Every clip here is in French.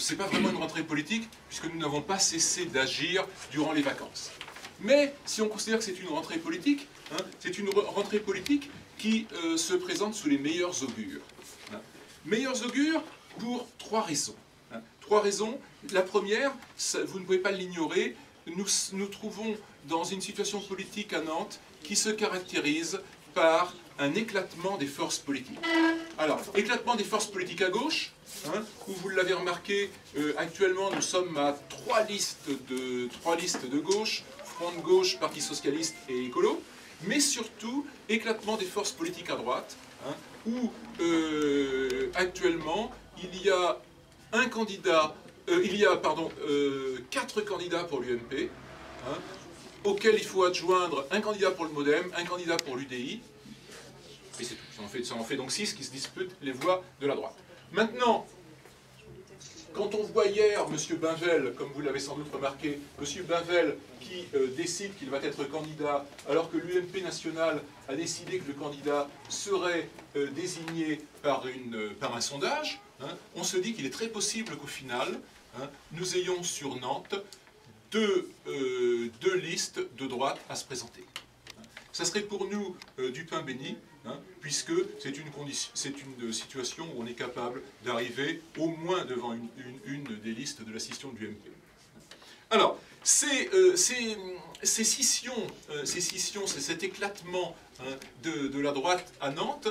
c'est pas vraiment une rentrée politique, puisque nous n'avons pas cessé d'agir durant les vacances. Mais si on considère que c'est une rentrée politique, hein, c'est une rentrée politique qui se présente sous les meilleurs augures. Hein. Meilleurs augures pour trois raisons. Hein. Trois raisons. La première, vous ne pouvez pas l'ignorer, nous trouvons dans une situation politique à Nantes qui se caractérise par un éclatement des forces politiques. Alors, éclatement des forces politiques à gauche, hein, où vous l'avez remarqué, actuellement nous sommes à trois listes de gauche, Front de gauche, Parti socialiste et écolo, mais surtout éclatement des forces politiques à droite, hein, où actuellement il y a un candidat, quatre candidats pour l'UMP, hein, auxquels il faut adjoindre un candidat pour le MoDem, un candidat pour l'UDI, et c'est tout. Ça en fait donc 6 qui se disputent les voix de la droite. Maintenant, quand on voit hier M. Bainvel, comme vous l'avez sans doute remarqué, M. Bainvel qui décide qu'il va être candidat, alors que l'UMP national a décidé que le candidat serait désigné par un sondage, hein, on se dit qu'il est très possible qu'au final, hein, nous ayons sur Nantes deux listes de droite à se présenter. Ça serait pour nous du pain béni, hein, puisque c'est une situation où on est capable d'arriver au moins devant une des listes de la scission de l'UMP. Alors, ces scissions, c'est cet éclatement, hein, de la droite à Nantes,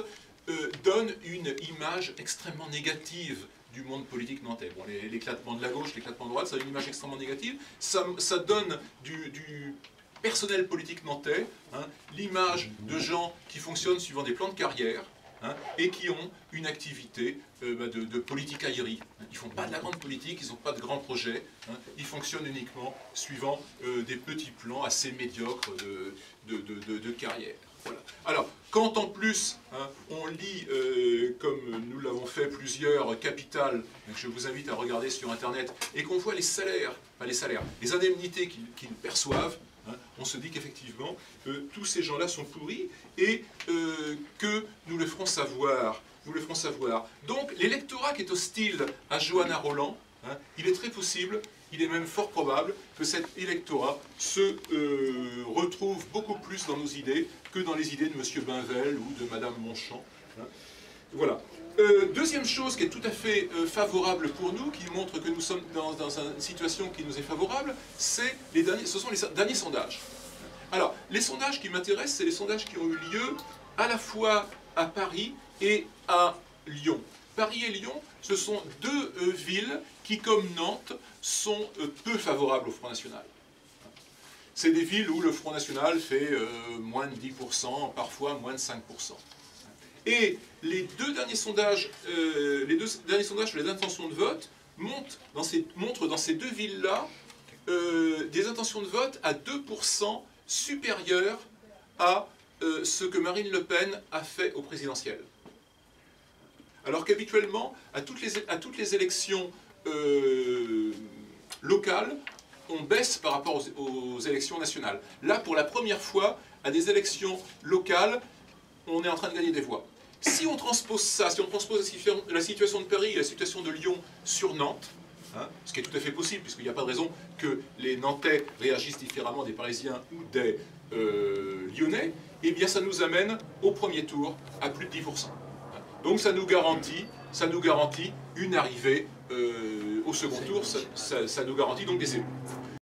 donne une image extrêmement négative du monde politique nantais. Bon, l'éclatement de la gauche, l'éclatement de la droite, ça a une image extrêmement négative. Ça donne du personnel politique nantais, hein, l'image de gens qui fonctionnent suivant des plans de carrière, hein, et qui ont une activité de politique aérie. Ils ne font pas de la grande politique, ils n'ont pas de grands projets, hein, ils fonctionnent uniquement suivant des petits plans assez médiocres de carrière. Voilà. Alors, quand en plus, hein, on lit, comme nous l'avons fait plusieurs capitales, donc je vous invite à regarder sur Internet, et qu'on voit les salaires, pas les salaires, les indemnités qu'ils perçoivent, hein, on se dit qu'effectivement, tous ces gens-là sont pourris, et que nous le ferons savoir. Nous le ferons savoir. Donc, l'électorat qui est hostile à Johanna Rolland, hein, il est très possible, il est même fort probable que cet électorat se retrouve beaucoup plus dans nos idées que dans les idées de M. Bainvel ou de Mme Monchamp. Hein. Voilà. Deuxième chose qui est tout à fait favorable pour nous, qui montre que nous sommes dans une situation qui nous est favorable, ce sont les derniers sondages. Alors, les sondages qui m'intéressent, c'est les sondages qui ont eu lieu à la fois à Paris et à Lyon. Paris et Lyon, ce sont deux villes qui, comme Nantes, sont peu favorables au Front National. C'est des villes où le Front National fait moins de 10%, parfois moins de 5%. Et les deux derniers sondages sur les intentions de vote montrent dans ces deux villes-là des intentions de vote à 2% supérieures à ce que Marine Le Pen a fait au présidentiel. Alors qu'habituellement, à toutes les élections locales, on baisse par rapport aux élections nationales. Là, pour la première fois, à des élections locales, on est en train de gagner des voix. Si on transpose ça, si on transpose la situation de Paris et la situation de Lyon sur Nantes, hein, ce qui est tout à fait possible, puisqu'il n'y a pas de raison que les Nantais réagissent différemment des Parisiens ou des Lyonnais, eh bien ça nous amène au premier tour à plus de 10%. Donc ça nous garantit une arrivée au second tour, ça nous garantit donc des élus.